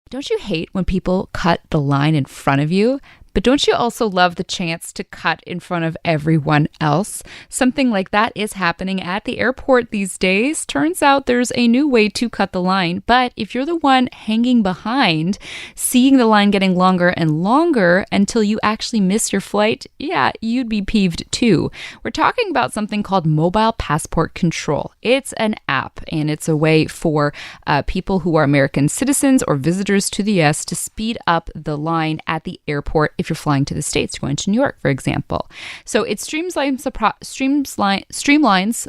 Don't you hate when people cut the line in front of you? But don't you also love the chance to cut in front of everyone else? Something like that is happening at the airport these days. Turns out there's a new way to cut the line, but if you're the one hanging behind, seeing the line getting longer and longer until you actually miss your flight, yeah, you'd be peeved too. We're talking about something called mobile passport control. It's an app, and it's a way for people who are American citizens or visitors to the US to speed up the line at the airport if you're flying to the States, going to New York, for example. So it streamlines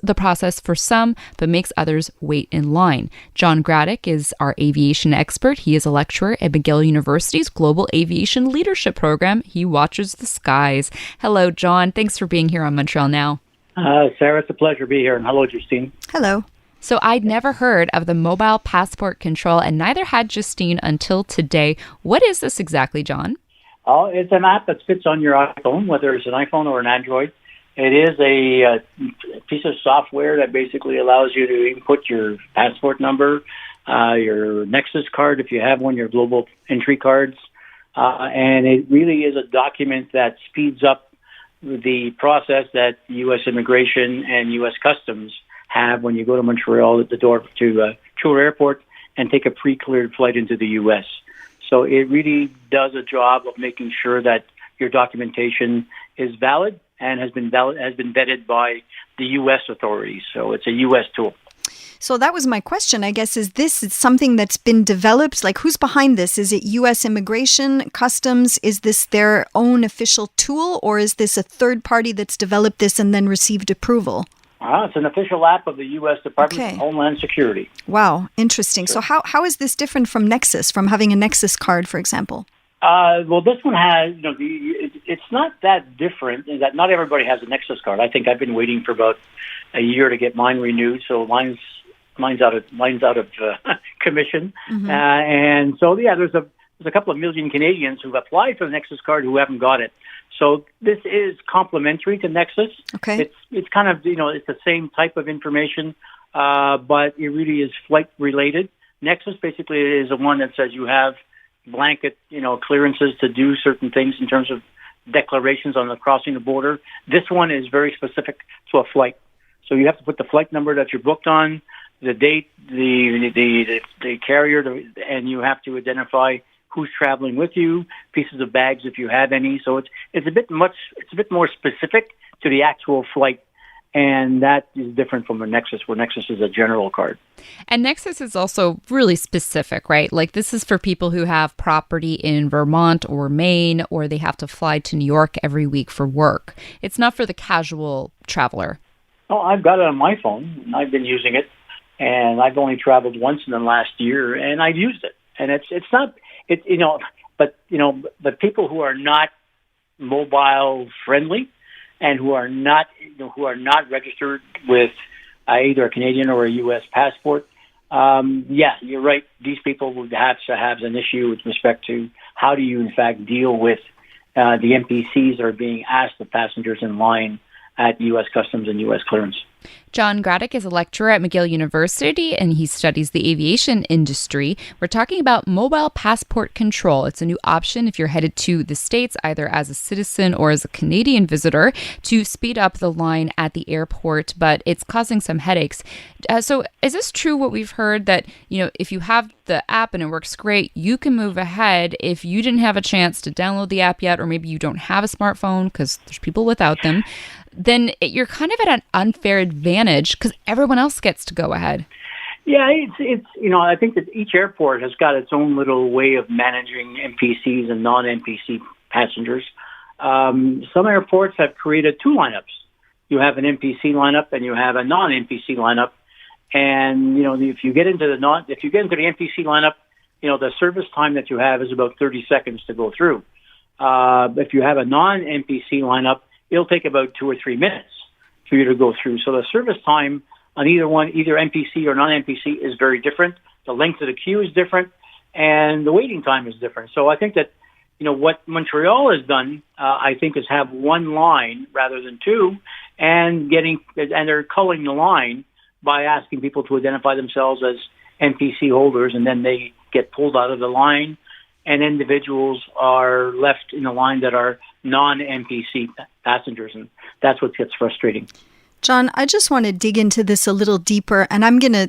the process for some, but makes others wait in line. John GRADEK is our aviation expert. He is a lecturer at McGill University's Global Aviation Leadership Program. He watches the skies. Hello, John. Thanks for being here on Montreal Now. Sarah, it's a pleasure to be here. And hello, Justine. Hello. So I'd never heard of the mobile passport control, and neither had Justine until today. What is this exactly, John? Oh, it's an app that fits on your iPhone, whether it's an iPhone or an Android. It is a piece of software that basically allows you to input your passport number, your Nexus card, if you have one, your global entry cards. And it really is a document that speeds up the process that U.S. Immigration and U.S. Customs have when you go to Montreal at the door to Truro Airport and take a pre-cleared flight into the U.S. So it really does a job of making sure that your documentation is valid and has been vetted by the U.S. authorities. So it's a U.S. tool. So that was my question, I guess. Is this something that's been developed? Like, who's behind this? Is it U.S. Immigration, Customs? Is this their own official tool, or is this a third party that's developed this and then received approval? It's an official app of the U.S. Department of Homeland Security. Wow, interesting. Sure. So how is this different from Nexus, from having a Nexus card, for example? Well, this one has, it's not that different in that not everybody has a Nexus card. I think I've been waiting for about a year to get mine renewed, so mine's out of commission. Mm-hmm. And so, yeah, there's a couple of million Canadians who've applied for the Nexus card who haven't got it. So this is complementary to Nexus. Okay. It's kind of, it's the same type of information, but it really is flight related. Nexus basically is the one that says you have blanket, clearances to do certain things in terms of declarations on the crossing the border. This one is very specific to a flight. So you have to put the flight number that you're booked on, the date, the carrier, and you have to identify who's traveling with you, pieces of bags if you have any. So it's a bit more specific to the actual flight, and that is different from a Nexus, where Nexus is a general card. And Nexus is also really specific, right? Like, this is for people who have property in Vermont or Maine, or they have to fly to New York every week for work. It's not for the casual traveler. Oh, I've got it on my phone. I've been using it, and I've only traveled once in the last year, and I've used it. And but people who are not mobile friendly and who are not registered with either a Canadian or a U.S. passport, you're right. These people would have to have an issue with respect to how do you in fact deal with the NPCs that are being asked of passengers in line at U.S. Customs and U.S. clearance. John GRADEK is a lecturer at McGill University, and he studies the aviation industry. We're talking about mobile passport control. It's a new option if you're headed to the States, either as a citizen or as a Canadian visitor, to speed up the line at the airport, but it's causing some headaches. So is this true, what we've heard, that, if you have the app and it works great, you can move ahead if you didn't have a chance to download the app yet, or maybe you don't have a smartphone, because there's people without them, then you're kind of at an unfair advantage because everyone else gets to go ahead. Yeah, it's I think that each airport has got its own little way of managing NPCs and non-NPC passengers. Some airports have created two lineups. You have an NPC lineup and you have a non-NPC lineup. And if you get into the NPC lineup, the service time that you have is about 30 seconds to go through. If you have a non-NPC lineup, it'll take about 2 or 3 minutes for you to go through. So the service time on either NPC or non-NPC is very different. The length of the queue is different, and the waiting time is different. So I think that, what Montreal has done, I think, is have one line rather than two, and they're culling the line by asking people to identify themselves as NPC holders, and then they get pulled out of the line, and individuals are left in the line that are non-NPC passengers, and that's what gets frustrating. John, I just want to dig into this a little deeper, and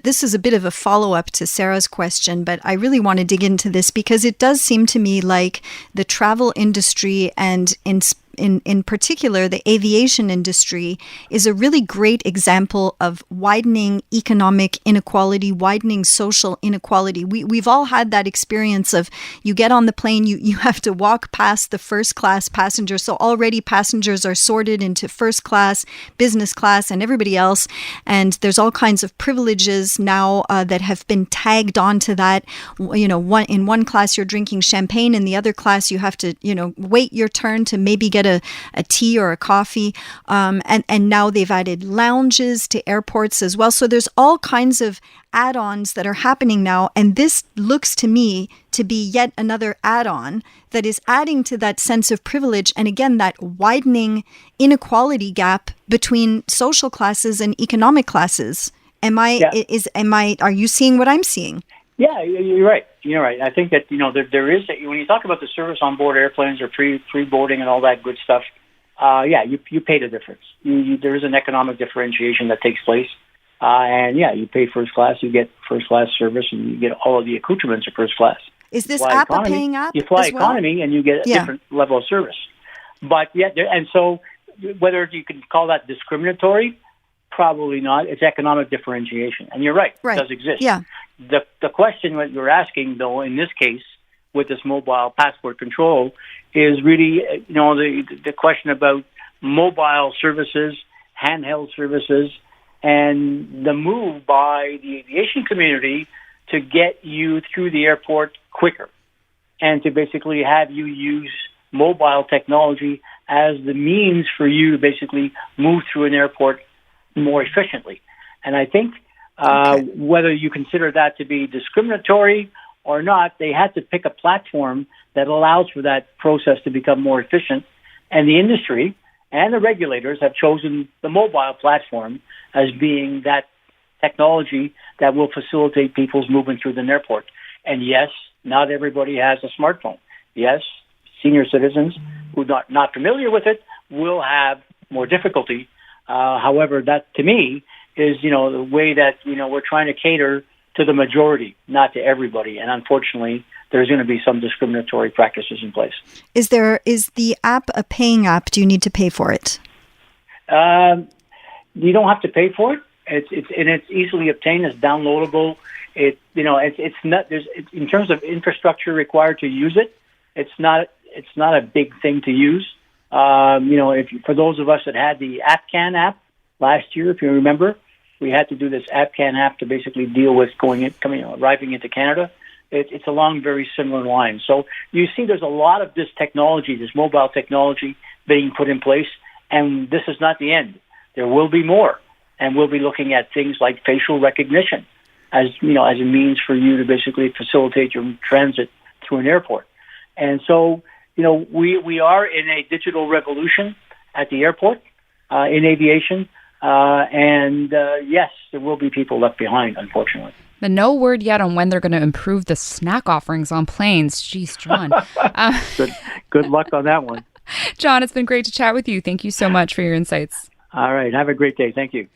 this is a bit of a follow-up to Sarah's question, but I really want to dig into this because it does seem to me like the travel industry and in particular, the aviation industry is a really great example of widening economic inequality, widening social inequality. We've all had that experience of you get on the plane, you have to walk past the first class passengers. So already passengers are sorted into first class, business class, and everybody else. And there's all kinds of privileges now that have been tagged onto that. In one class you're drinking champagne, in the other class you have to, wait your turn to maybe get a tea or a coffee. And now they've added lounges to airports as well. So there's all kinds of add-ons that are happening now. And this looks to me to be yet another add-on that is adding to that sense of privilege. And again, that widening inequality gap between social classes and economic classes. Are you seeing what I'm seeing? Yeah, you're right. You're right. I think that, there is, when you talk about the service on board airplanes or pre-boarding and all that good stuff, you pay the difference. There is an economic differentiation that takes place. You pay first class, you get first class service, and you get all of the accoutrements of first class. Is this app a paying app? You fly economy and you get a different level of service. But so whether you can call that discriminatory, probably not. It's economic differentiation. And you're right. It does exist. Yeah. The question that you're asking, though, in this case, with this mobile passport control, is really, the question about mobile services, handheld services, and the move by the aviation community to get you through the airport quicker and to basically have you use mobile technology as the means for you to basically move through an airport more efficiently. And I think whether you consider that to be discriminatory or not, they had to pick a platform that allows for that process to become more efficient. And the industry and the regulators have chosen the mobile platform as being that technology that will facilitate people's movement through the airport. And yes, not everybody has a smartphone. Yes, senior citizens who are not familiar with it will have more difficulty. However, that to me is, the way that, we're trying to cater to the majority, not to everybody. And unfortunately, there's going to be some discriminatory practices in place. Is the app a paying app? Do you need to pay for it? You don't have to pay for it. It's easily obtained. It's downloadable. It's not. In terms of infrastructure required to use it, it's not a big thing to use. For those of us that had the AppCan app last year, if you remember, we had to do this AppCan app to basically deal with arriving into Canada. It's along very similar lines. So you see there's a lot of this technology, this mobile technology being put in place, and this is not the end. There will be more, and we'll be looking at things like facial recognition as a means for you to basically facilitate your transit through an airport. And so, we are in a digital revolution at the airport, in aviation, yes, there will be people left behind, unfortunately. But no word yet on when they're going to improve the snack offerings on planes. Jeez, John. Good luck on that one. John, it's been great to chat with you. Thank you so much for your insights. All right. Have a great day. Thank you.